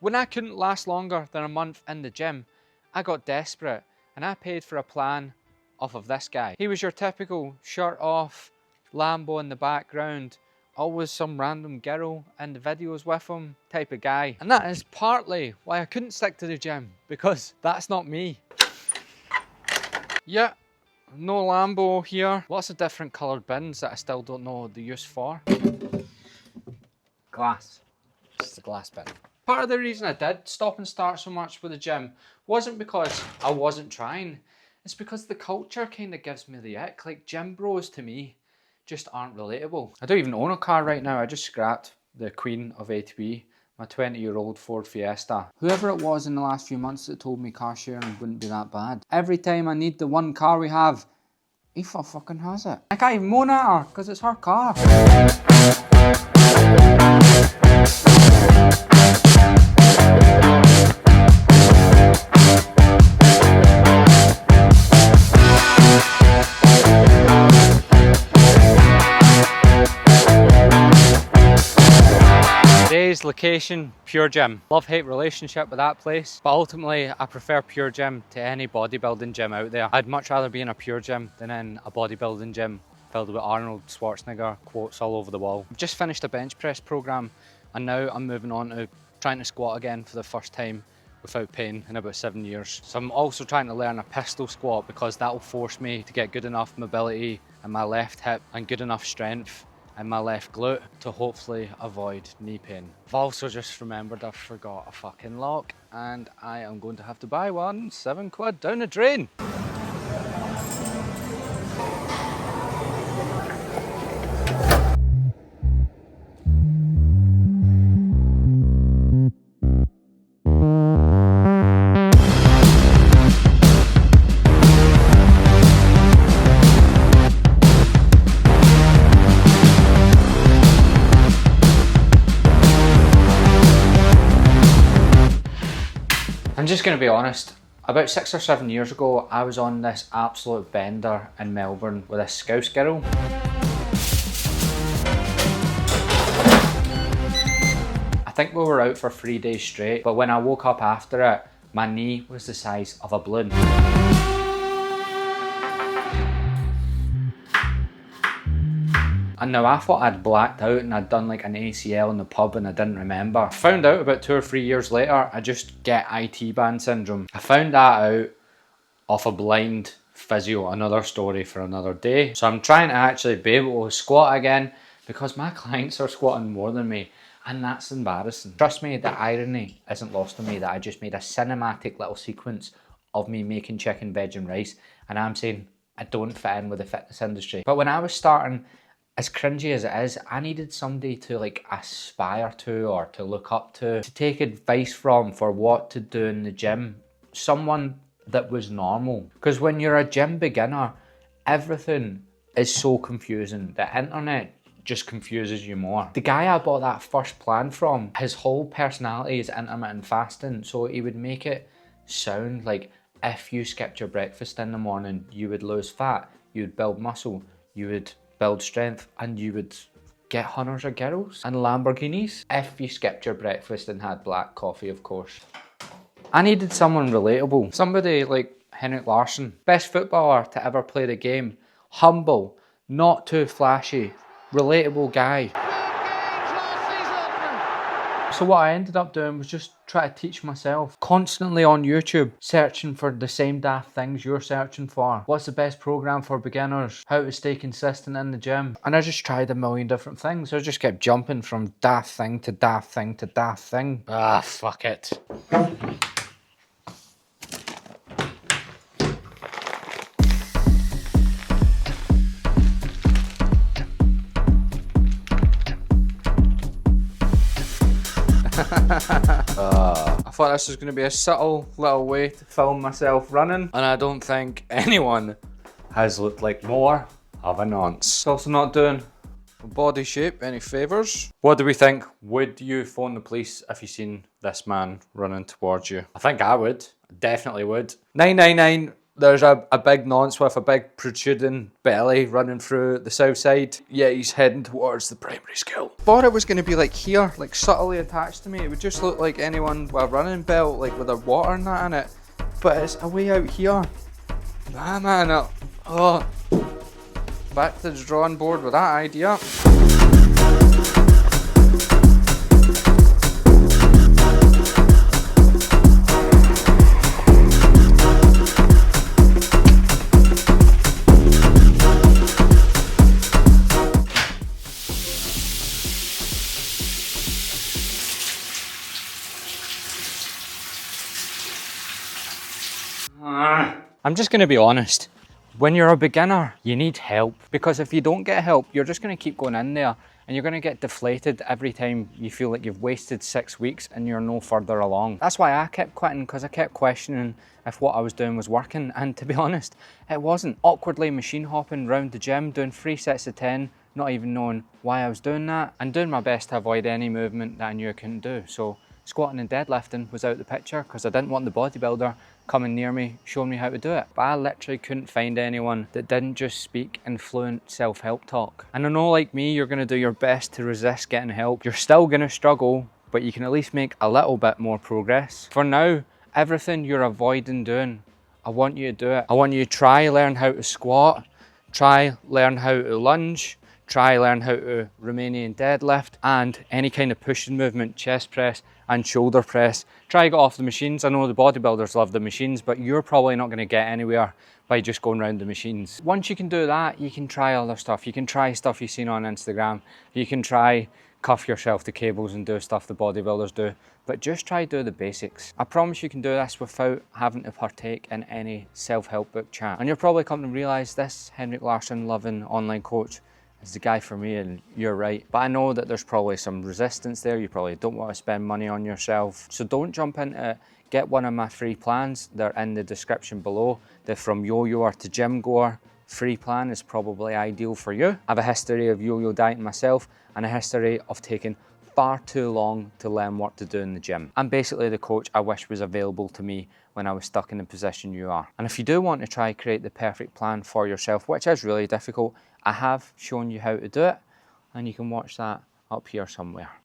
When I couldn't last longer than a month in the gym, I got desperate and I paid for a plan off of this guy. He was your typical shirt off, Lambo in the background, always some random girl in the videos with him type of guy. And that is partly why I couldn't stick to the gym, because that's not me. Yeah, no Lambo here. Lots of different coloured bins that I still don't know the use for. Glass. It's the glass bin. Part of the reason I did stop and start so much with the gym wasn't because I wasn't trying. It's because the culture kind of gives me the ick. Like, gym bros to me just aren't relatable. I don't even own a car right now. I just scrapped the Queen of A2E, my 20-year-old Ford Fiesta. Whoever it was in the last few months that told me car sharing wouldn't be that bad. Every time I need the one car we have, Aoife fucking has it. I can't even moan at her because it's her car. Today's location, Pure Gym. Love-hate relationship with that place, but ultimately I prefer Pure Gym to any bodybuilding gym out there. I'd much rather be in a Pure Gym than in a bodybuilding gym filled with Arnold Schwarzenegger quotes all over the wall. I've just finished a bench press program and now I'm moving on to trying to squat again for the first time without pain in about 7 years. So I'm also trying to learn a pistol squat because that will force me to get good enough mobility in my left hip and good enough strength in my left glute to hopefully avoid knee pain. I've also just remembered I forgot a fucking lock and I am going to have to buy one. 7 quid down the drain. I'm just going to be honest, about 6 or 7 years ago I was on this absolute bender in Melbourne with a Scouse girl. I think we were out for 3 days straight, but when I woke up after it, my knee was the size of a balloon. And now I thought I'd blacked out and I'd done like an ACL in the pub and I didn't remember. I found out about 2 or 3 years later, I just get IT band syndrome. I found that out off a blind physio, another story for another day. So I'm trying to actually be able to squat again because my clients are squatting more than me and that's embarrassing. Trust me, the irony isn't lost on me that I just made a cinematic little sequence of me making chicken, veg and rice and I'm saying I don't fit in with the fitness industry. But when I was starting, as cringy as it is, I needed somebody to like aspire to or to look up to take advice from for what to do in the gym. Someone that was normal. Because when you're a gym beginner, everything is so confusing. The internet just confuses you more. The guy I bought that first plan from, his whole personality is intermittent fasting. So he would make it sound like if you skipped your breakfast in the morning, you would lose fat, you would build muscle, you would build strength and you would get hunters of girls and Lamborghinis if you skipped your breakfast and had black coffee, of course. I needed someone relatable, somebody like Henrik Larsson, best footballer to ever play the game, humble, not too flashy, relatable guy. So what I ended up doing was just try to teach myself, constantly on YouTube, searching for the same daft things you're searching for. What's the best program for beginners? How to stay consistent in the gym? And I just tried a million different things. I just kept jumping from daft thing to daft thing to daft thing. Ah, fuck it. I thought this was going to be a subtle little way to film myself running, and I don't think anyone has looked like more of a nonce. It's also not doing body shape any favours. What do we think? Would you phone the police if you seen this man running towards you? I think I would. Definitely would. 999 There's a big nonce with a big protruding belly running through the south side. Yeah, he's heading towards the primary school. Thought it was going to be like here, like subtly attached to me. It would just look like anyone with a running belt, like with a water and that in it. But it's a way out here. Nah, man. Oh. Back to the drawing board with that idea. I'm just going to be honest. When you're a beginner, you need help, because if you don't get help, you're just going to keep going in there and you're going to get deflated every time you feel like you've wasted 6 weeks and you're no further along. That's why I kept quitting, because I kept questioning if what I was doing was working, and to be honest, it wasn't. Awkwardly machine hopping around the gym, doing 3 sets of 10, not even knowing why I was doing that, and doing my best to avoid any movement that I knew I couldn't do. So squatting and deadlifting was out the picture because I didn't want the bodybuilder coming near me, showing me how to do it. But I literally couldn't find anyone that didn't just speak in fluent self-help talk. And I know, like me, you're gonna do your best to resist getting help. You're still gonna struggle, but you can at least make a little bit more progress. For now, everything you're avoiding doing, I want you to do it. I want you to try learn how to squat, try learn how to lunge, try learn how to Romanian deadlift, and any kind of pushing movement, chest press and shoulder press. Try get off the machines. I know the bodybuilders love the machines, but you're probably not going to get anywhere by just going around the machines. Once you can do that, you can try other stuff. You can try stuff you've seen on Instagram. You can try cuff yourself to cables and do stuff the bodybuilders do, but just try do the basics. I promise you can do this without having to partake in any self-help book chat. And you're probably coming to realize this Henrik Larsson loving online coach is the guy for me, and you're right. But I know that there's probably some resistance there. You probably don't want to spend money on yourself. So don't jump into it. Get one of my free plans. They're in the description below. The From Yo-Yoer to Gym-Goer free plan is probably ideal for you. I have a history of yo-yo dieting myself and a history of taking far too long to learn what to do in the gym. I'm basically the coach I wish was available to me when I was stuck in the position you are. And if you do want to try create the perfect plan for yourself, which is really difficult, I have shown you how to do it, and you can watch that up here somewhere.